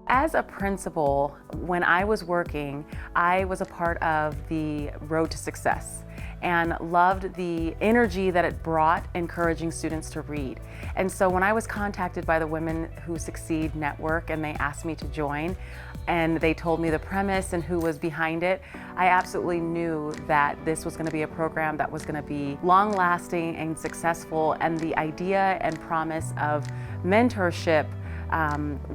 As a principal, when I was working, I was a part of the Road to Success and loved the energy that it brought encouraging students to read. And so when I was contacted by the Women Who Succeed Network and they asked me to join, and they told me the premise and who was behind it, I absolutely knew that this was going to be a program that was going to be long-lasting and successful, and the idea and promise of mentorship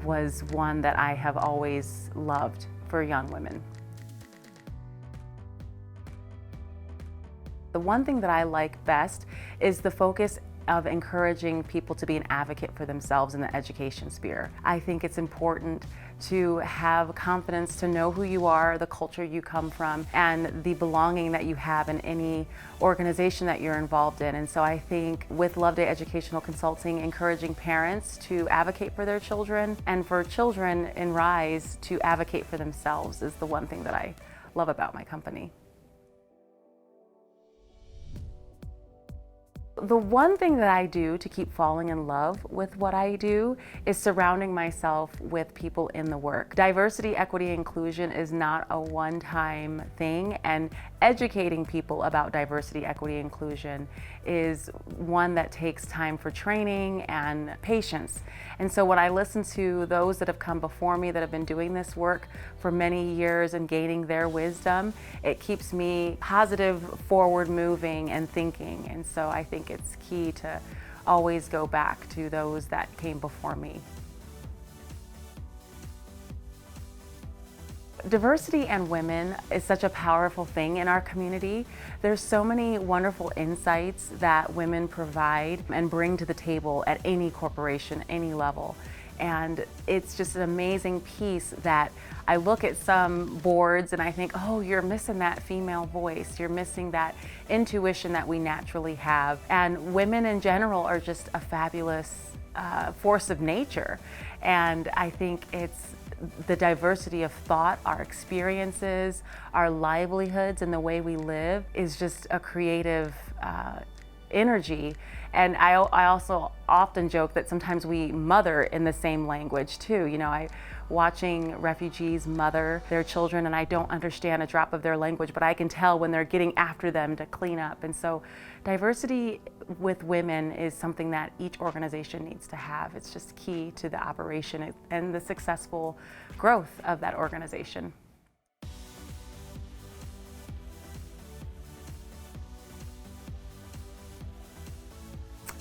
was one that I have always loved for young women. The one thing that I like best is the focus of encouraging people to be an advocate for themselves in the education sphere. I think it's important to have confidence, to know who you are, the culture you come from, and the belonging that you have in any organization that you're involved in. And so I think with Loveday Educational Consulting, encouraging parents to advocate for their children and for children in Rise to advocate for themselves is the one thing that I love about my company. The one thing that I do to keep falling in love with what I do is surrounding myself with people in the work. Diversity, equity, inclusion is not a one-time thing, and educating people about diversity, equity, inclusion is one that takes time for training and patience. And so when I listen to those that have come before me that have been doing this work for many years and gaining their wisdom, it keeps me positive, forward moving and thinking. And so I think it's key to always go back to those that came before me. Diversity and women is such a powerful thing in our community. There's so many wonderful insights that women provide and bring to the table at any corporation, any level. And it's just an amazing piece that I look at some boards and I think, oh, you're missing that female voice. You're missing that intuition that we naturally have. And women in general are just a fabulous force of nature. And I think it's the diversity of thought, our experiences, our livelihoods, and the way we live is just a creative energy. And I also often joke that sometimes we mother in the same language too. You know, watching refugees mother their children, and I don't understand a drop of their language, but I can tell when they're getting after them to clean up. And so diversity with women is something that each organization needs to have. It's just key to the operation and the successful growth of that organization.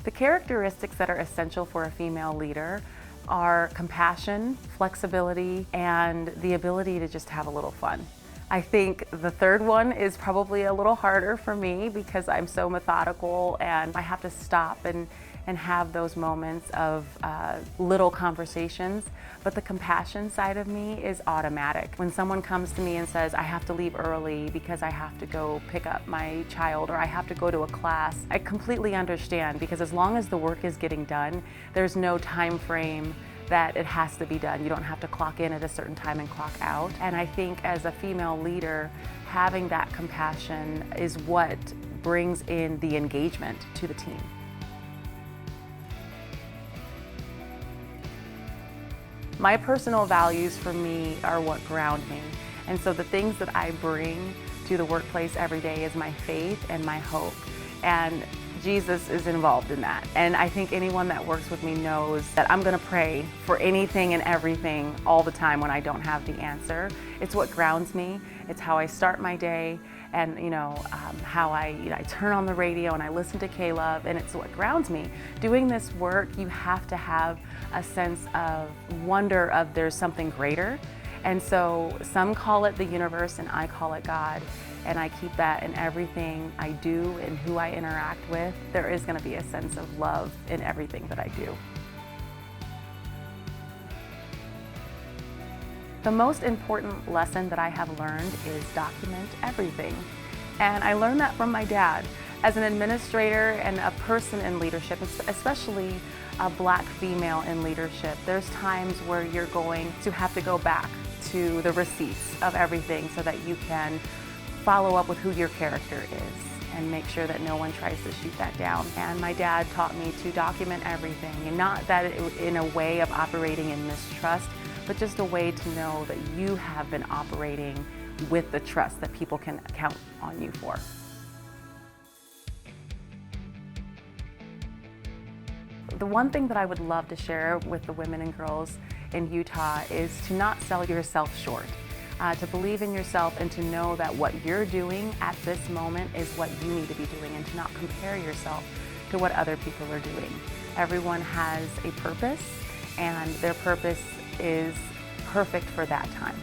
The characteristics that are essential for a female leader are compassion, flexibility, and the ability to just have a little fun. I think the third one is probably a little harder for me because I'm so methodical and I have to stop and have those moments of little conversations. But the compassion side of me is automatic. When someone comes to me and says, I have to leave early because I have to go pick up my child or I have to go to a class, I completely understand, because as long as the work is getting done, there's no time frame that it has to be done. You don't have to clock in at a certain time and clock out. And I think as a female leader, having that compassion is what brings in the engagement to the team. My personal values for me are what ground me. And so the things that I bring to the workplace every day is my faith and my hope. And Jesus is involved in that. And I think anyone that works with me knows that I'm gonna pray for anything and everything all the time when I don't have the answer. It's what grounds me. It's how I start my day, and how I turn on the radio and I listen to K-Love, and it's what grounds me. Doing this work, you have to have a sense of wonder of there's something greater. And so some call it the universe and I call it God. And I keep that in everything I do and who I interact with. There is going to be a sense of love in everything that I do. The most important lesson that I have learned is document everything. And I learned that from my dad. As an administrator and a person in leadership, especially a Black female in leadership, there's times where you're going to have to go back to the receipts of everything so that you can follow up with who your character is and make sure that no one tries to shoot that down. And my dad taught me to document everything, and not that in a way of operating in mistrust, but just a way to know that you have been operating with the trust that people can count on you for. The one thing that I would love to share with the women and girls in Utah is to not sell yourself short, to believe in yourself and to know that what you're doing at this moment is what you need to be doing, and to not compare yourself to what other people are doing. Everyone has a purpose, and their purpose is perfect for that time.